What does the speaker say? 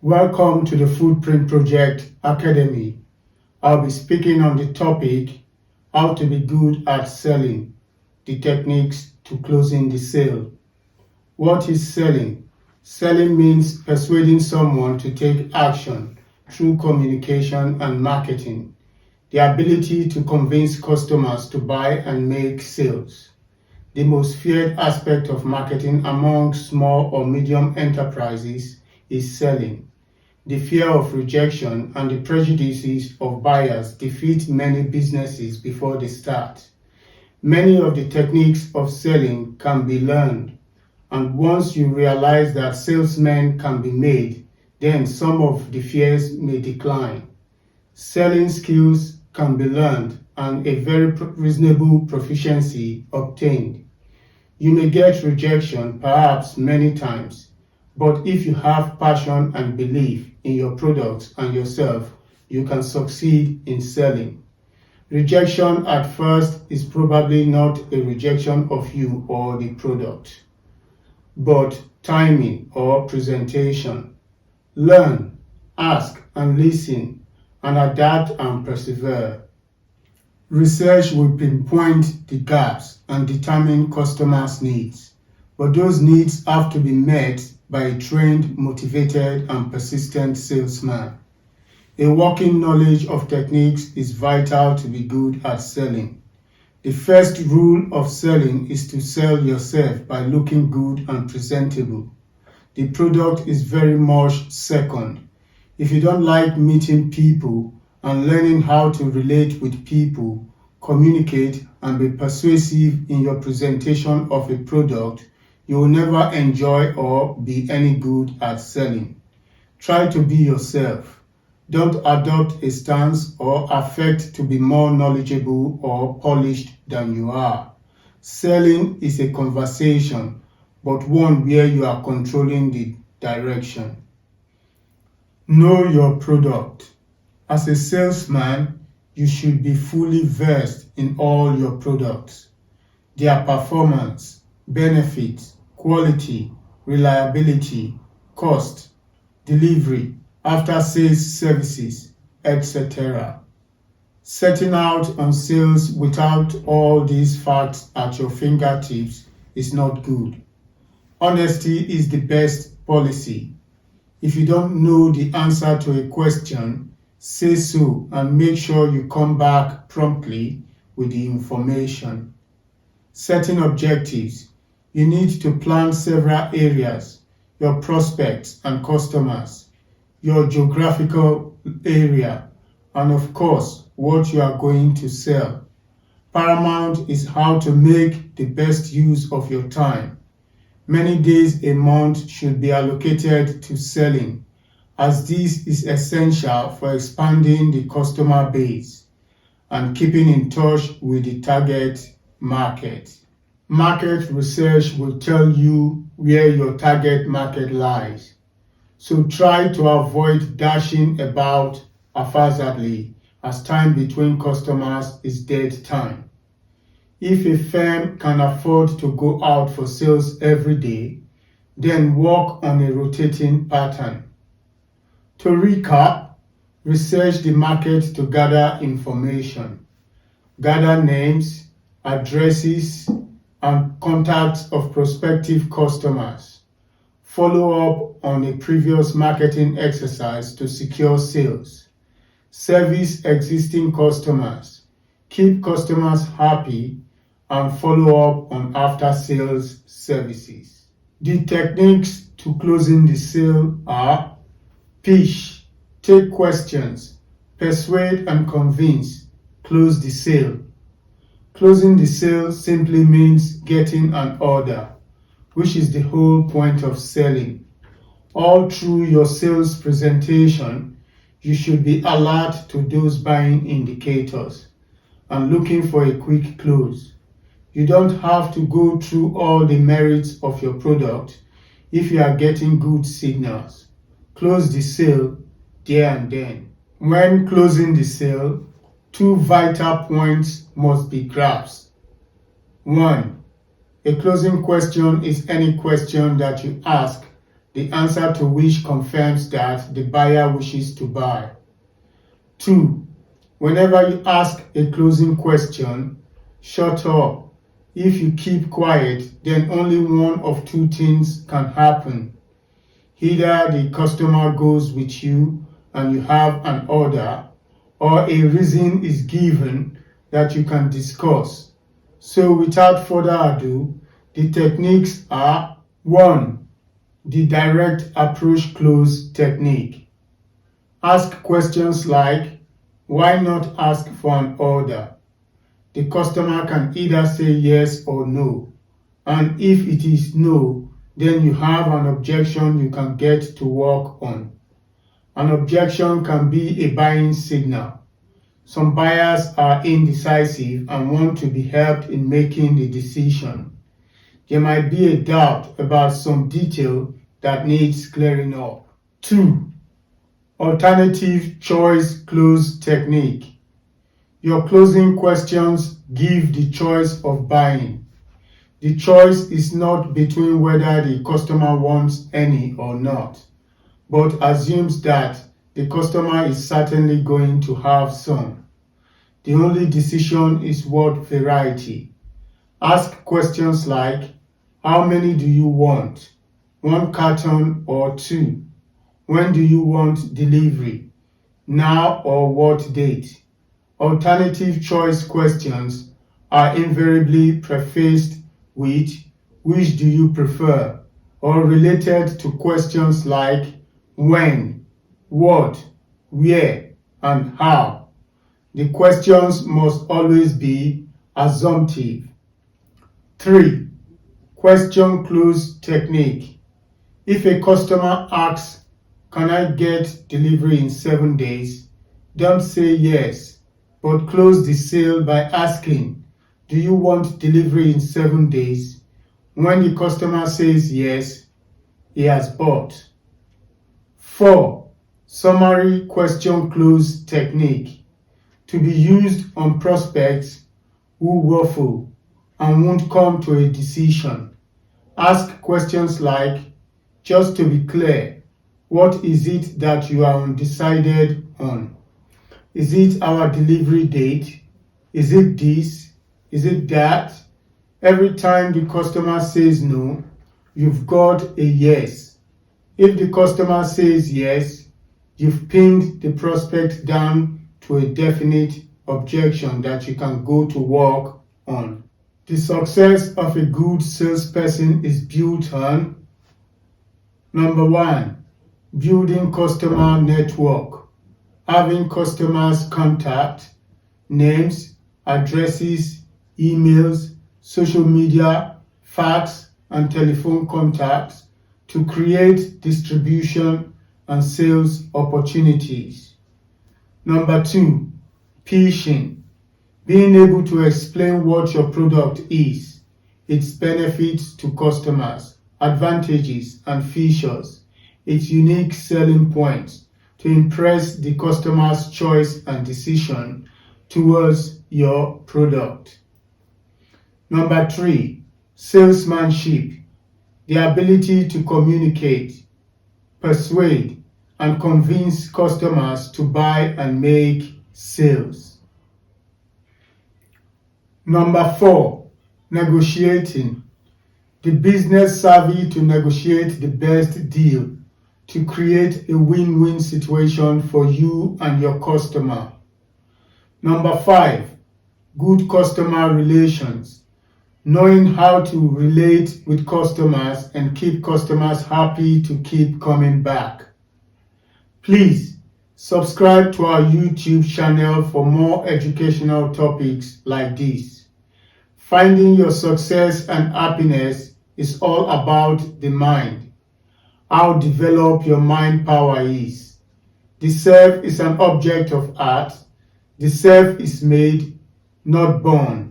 Welcome to the Footprint Project Academy. I'll be speaking on the topic, how to be good at selling, the techniques to closing the sale. What is selling? Selling means persuading someone to take action through communication and marketing, the ability to convince customers to buy and make sales. The most feared aspect of marketing among small or medium enterprises is selling. The fear of rejection and the prejudices of buyers defeat many businesses before they start. Many of the techniques of selling can be learned, and once you realize that salesmen can be made, then some of the fears may decline. Selling skills can be learned and a very reasonable proficiency obtained. You may get rejection perhaps many times, but if you have passion and belief in your products and yourself, you can succeed in selling. Rejection at first is probably not a rejection of you or the product, but timing or presentation. Learn, ask and listen, and adapt and persevere. Research will pinpoint the gaps and determine customers' needs, but those needs have to be met by a trained, motivated, and persistent salesman. A working knowledge of techniques is vital to be good at selling. The first rule of selling is to sell yourself by looking good and presentable. The product is very much second. If you don't like meeting people and learning how to relate with people, communicate, and be persuasive in your presentation of a product, you will never enjoy or be any good at selling. Try to be yourself. Don't adopt a stance or affect to be more knowledgeable or polished than you are. Selling is a conversation, but one where you are controlling the direction. Know your product. As a salesman, you should be fully versed in all your products, their performance, benefits, quality, reliability, cost, delivery, after-sales services, etc. Setting out on sales without all these facts at your fingertips is not good. Honesty is the best policy. If you don't know the answer to a question, say so and make sure you come back promptly with the information. Setting objectives. You need to plan several areas, your prospects and customers, your geographical area, and of course, what you are going to sell. Paramount is how to make the best use of your time. Many days a month should be allocated to selling, as this is essential for expanding the customer base and keeping in touch with the target market. Market research will tell you where your target market lies, so try to avoid dashing about haphazardly, as time between customers is dead time. If a firm can afford to go out for sales every day, then work on a rotating pattern. To recap, research the market to gather information. Gather names, addresses, and contacts of prospective customers. Follow up on a previous marketing exercise to secure sales. Service existing customers. Keep customers happy and follow up on after-sales services. The techniques to closing the sale are: pitch, take questions, persuade and convince, close the sale. Closing the sale simply means getting an order, which is the whole point of selling. All through your sales presentation, you should be alert to those buying indicators and looking for a quick close. You don't have to go through all the merits of your product if you are getting good signals. Close the sale there and then. When closing the sale, two vital points must be grasped. 1. A closing question is any question that you ask the answer to which confirms that the buyer wishes to buy. 2. Whenever you ask a closing question, shut up. If you keep quiet, then only one of two things can happen. Either the customer goes with you and you have an order, or a reason is given that you can discuss. So without further ado, the techniques are: 1. The direct approach close technique. Ask questions like, why not ask for an order? The customer can either say yes or no. And if it is no, then you have an objection you can get to work on. An objection can be a buying signal. Some buyers are indecisive and want to be helped in making the decision. There might be a doubt about some detail that needs clearing up. 2. Alternative choice close technique. Your closing questions give the choice of buying. The choice is not between whether the customer wants any or not, but assumes that the customer is certainly going to have some. The only decision is word variety. Ask questions like, how many do you want? 1 carton or 2? When do you want delivery? Now or what date? Alternative choice questions are invariably prefaced with, which do you prefer? Or related to questions like when, what, where, and how. The questions must always be assumptive. 3. Question close technique. If a customer asks, can I get delivery in 7 days? Don't say yes, but close the sale by asking, do you want delivery in 7 days? When the customer says yes, he has bought. 4. Summary question close technique. To be used on prospects who waffle and won't come to a decision. Ask questions like, just to be clear, what is it that you are undecided on? Is it our delivery date? Is it this? Is it that? Every time the customer says no, you've got a yes. If the customer says yes, you've pinned the prospect down to a definite objection that you can go to work on. The success of a good salesperson is built on: number 1, building customer network, having customers' contact, names, addresses, emails, social media, fax, and telephone contacts to create distribution and sales opportunities. Number 2, pitching, being able to explain what your product is, its benefits to customers, advantages and features, its unique selling points to impress the customer's choice and decision towards your product. Number 3, salesmanship, the ability to communicate, persuade, and convince customers to buy and make sales. Number 4, negotiating, the business savvy to negotiate the best deal to create a win-win situation for you and your customer. Number 5, good customer relations, knowing how to relate with customers and keep customers happy to keep coming back. Please subscribe to our YouTube channel for more educational topics like this. Finding your success and happiness is all about the mind. How developed your mind power is. The self is an object of art. The self is made, not born.